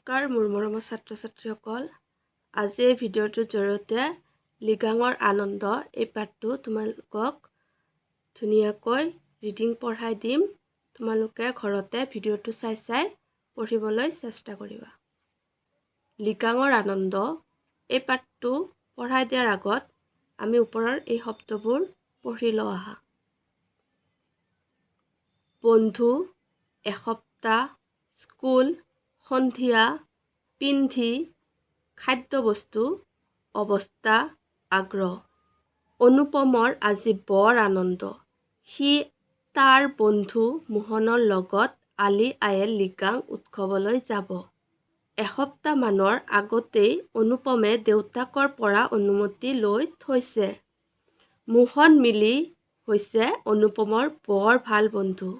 নমস্কাৰ মোৰ মৰমৰ ছাত্ৰ ছাত্ৰীসকল। আজি এই ভিডিঅ'টোৰ জৰিয়তে লিগাঙৰ আনন্দ এই পাঠটো তোমালোকক ধুনীয়াকৈ ৰিডিং পঢ়াই দিম। তোমালোকে ঘৰতে ভিডিঅ'টো চাই পঢ়িবলৈ চেষ্টা কৰিবা। লিগাঙৰ আনন্দ এই পাঠটো পঢ়াই দিয়াৰ আগত আমি ওপৰৰ এই শব্দবোৰ পঢ়ি লওঁ আহা। বন্ধু, এসপ্তাহ, স্কুল, সন্ধিয়া, পিন্ধি, খাদ্যবস্তু, অৱস্থা, আগ্ৰহ। অনুপমৰ আজি বৰ আনন্দ। সি তাৰ বন্ধু মোহনৰ লগত আলি আয়ে লিগাং উৎসৱলৈ যাব। এসপ্তাহমানৰ আগতেই অনুপমে দেউতাকৰ পৰা অনুমতি লৈ থৈছে। মোহন মিলি হৈছে অনুপমৰ বৰ ভাল বন্ধু।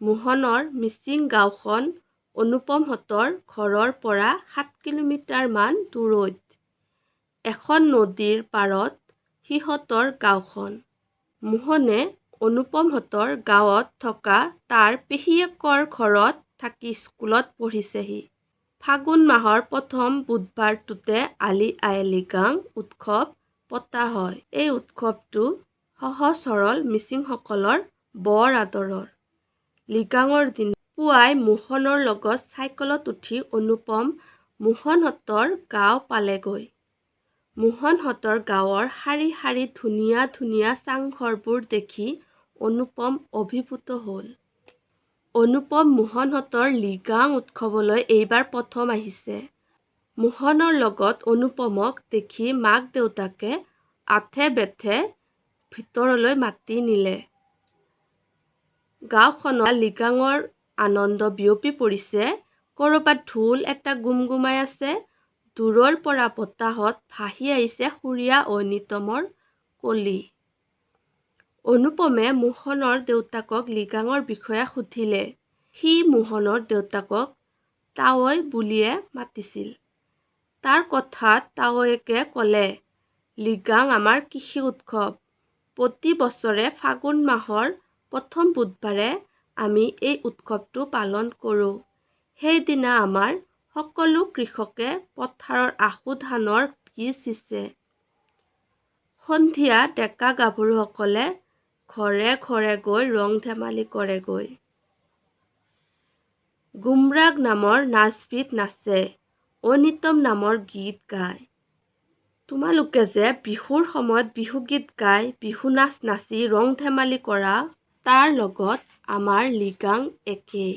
মোহনৰ মিচিং গাঁওখন অনুপমহঁতৰ ঘৰৰ পৰা 7 কিলোমিটাৰ মান দূৰৈত। এখন নদীৰ পাৰত সিহঁতৰ গাঁওখন। মোহনে অনুপমহঁতৰ গাঁৱত থকা তাৰ পেহীয়েকৰ ঘৰত থাকি স্কুলত পঢ়িছেহি। ফাগুন মাহৰ প্ৰথম বুধবাৰটোতে আলি আয়ে লিগাং উৎসৱ পতা হয়। এই উৎসৱটো সহজ সৰল মিচিংসকলৰ বৰ আদৰৰ। লিগাঙৰ দিনা পুৱাই মোহনৰ লগত চাইকেলত উঠি অনুপম মোহনহঁতৰ গাঁও পালেগৈ। মোহনহঁতৰ গাঁৱৰ শাৰী শাৰী ধুনীয়া ধুনীয়া চাংঘৰবোৰ দেখি অনুপম অভিভূত হ'ল। অনুপম মোহনহঁতৰ লিগাং উৎসৱলৈ এইবাৰ প্ৰথম আহিছে। মোহনৰ লগত অনুপমক দেখি মাক দেউতাকে আথে বেথে ভিতৰলৈ মাতি নিলে। গাঁওখনত লিগাঙৰ আনন্দ বিয়পি পৰিছে। ক'ৰবাত ঢোল এটা গুমগুমাই আছে। দূৰৰ পৰা বতাহত ভাহি আহিছে সুৰীয়া ঐনিতমৰ কলি। অনুপমে মোহনৰ দেউতাকক লিগাঙৰ বিষয়ে সুধিলে। সি মোহনৰ দেউতাকক তাৱৈ বুলিয়ে মাতিছিল। তাৰ কথাত তাৱৈয়েকে ক'লে, লিগাং আমাৰ কৃষি উৎসৱ। প্ৰতি বছৰে ফাগুন মাহৰ প্ৰথম বুধবাৰে আমি এই উৎসৱটো পালন কৰোঁ। সেইদিনা আমাৰ সকলো কৃষকে পথাৰৰ আহু ধানৰ বীজ সিঁচে। সন্ধিয়া ডেকা গাভৰুসকলে ঘৰে ঘৰে গৈ ৰং ধেমালি কৰেগৈ। গুমৰাগ নামৰ নাচবিধ নাচে। ঐনিতম নামৰ গীত গায়। তোমালোকে যে বিহুৰ সময়ত বিহুগীত গাই বিহু নাচ নাচি ৰং ধেমালি কৰা, তাৰ লগত আমাৰ লিগাং একেই।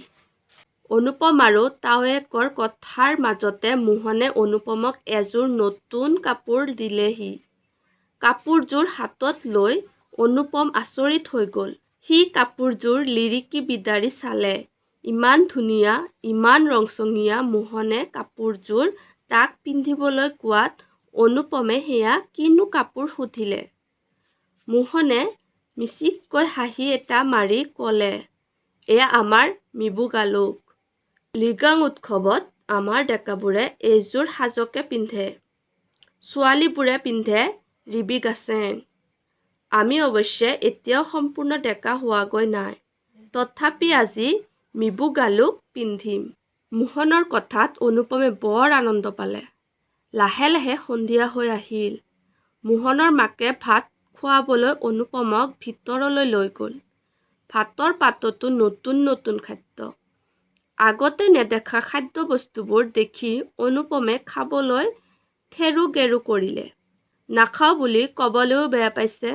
অনুপম আৰু তাৱৈয়েকৰ কথাৰ মাজতে মোহনে অনুপমক এযোৰ নতুন কাপোৰ দিলেহি। কাপোৰযোৰ হাতত লৈ অনুপম আচৰিত হৈ গ'ল। সি কাপোৰযোৰ লিৰিকি বিদাৰি চালে। ইমান ধুনীয়া, ইমান ৰংচঙীয়া। মোহনে কাপোৰযোৰ তাক পিন্ধিবলৈ কোৱাত অনুপমে সেয়া কিনো কাপোৰ সুধিলে। মোহনে মিচিককৈ হাঁহি এটা মাৰি ক'লে, এয়া আমাৰ মিবু গালোক। লিগাং উৎসৱত আমাৰ ডেকাবোৰে এইযোৰ সাজকে পিন্ধে। ছোৱালীবোৰে পিন্ধে ৰিবি গাছেং। আমি অৱশ্যে এতিয়াও সম্পূৰ্ণ ডেকা হোৱাগৈ নাই। তথাপি আজি মিবু গালোক পিন্ধিম। মোহনৰ কথাত অনুপমে বৰ আনন্দ পালে। লাহে লাহে সন্ধিয়া হৈ আহিল। মোহনৰ মাকে ভাত খুৱাবলৈ অনুপমক ভিতৰলৈ লৈ গ'ল। ভাতৰ পাততো নতুন নতুন খাদ্য। আগতে নেদেখা খাদ্যবস্তুবোৰ দেখি অনুপমে খাবলৈ থেৰু গেৰু কৰিলে। নাখাওঁ বুলি ক'বলৈও বেয়া পাইছে।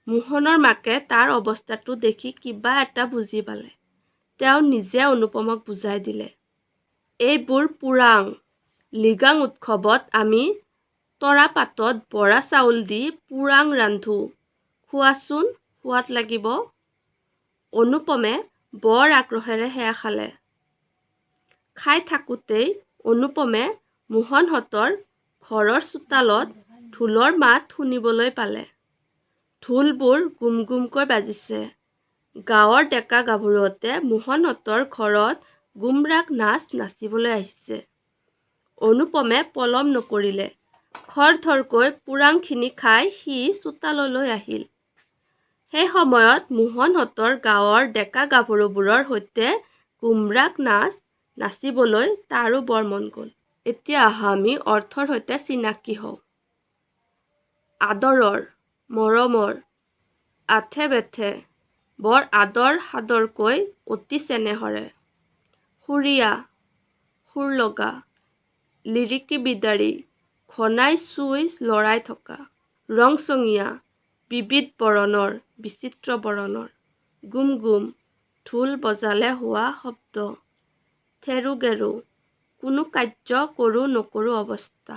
মোহনৰ মাকে তাৰ অৱস্থাটো দেখি কিবা এটা বুজি পালে। তেওঁ নিজে অনুপমক বুজাই দিলে। এইবোৰ পুৰাং। লিগাং উৎসৱত আমি তৰা পাতত বৰা চাউল দি পুৰাং ৰান্ধো। খোৱাচোন, সোৱাদ লাগিব। অনুপমে বৰ আগ্ৰহেৰে সেয়া খালে। খাই থাকোঁতেই অনুপমে মোহনহঁতৰ ঘৰৰ চোতালত ঢোলৰ মাত শুনিবলৈ পালে। ঢোলবোৰ গুমগুমকৈ বাজিছে। গাঁৱৰ ডেকা গাভৰুহঁতে মোহনহঁতৰ ঘৰত গুমৰাগ নাচ নাচিবলৈ আহিছে। অনুপমে পলম নকৰিলে। খৰধৰকৈ পুৰাংখিনি খাই সি চোতাললৈ আহিল। সেই সময়ত মোহনহঁতৰ গাঁৱৰ ডেকা গাভৰুবোৰৰ সৈতে গুমৰাগ নাচ নাচিবলৈ তাৰো বৰ মন গ'ল। এতিয়া আহা আমি অৰ্থৰ সৈতে চিনাকি হওঁ। আদৰৰ, মৰমৰ, আথে বেথে, বৰ আদৰ সাদৰকৈ অতি চেনেহৰে। সুৰীয়া, সুৰ লগা, লিৰিকি বিদাৰি, ঘনাই চুই লৰাই থকা। ৰংচঙীয়া, বিবিধ বৰণৰ, বিচিত্ৰ বৰণৰ। গুম গুম, ঢোল বজালে হোৱা শব্দ। থেৰু গেৰু, কোনো কাৰ্য কৰোঁ নকৰোঁ অৱস্থা।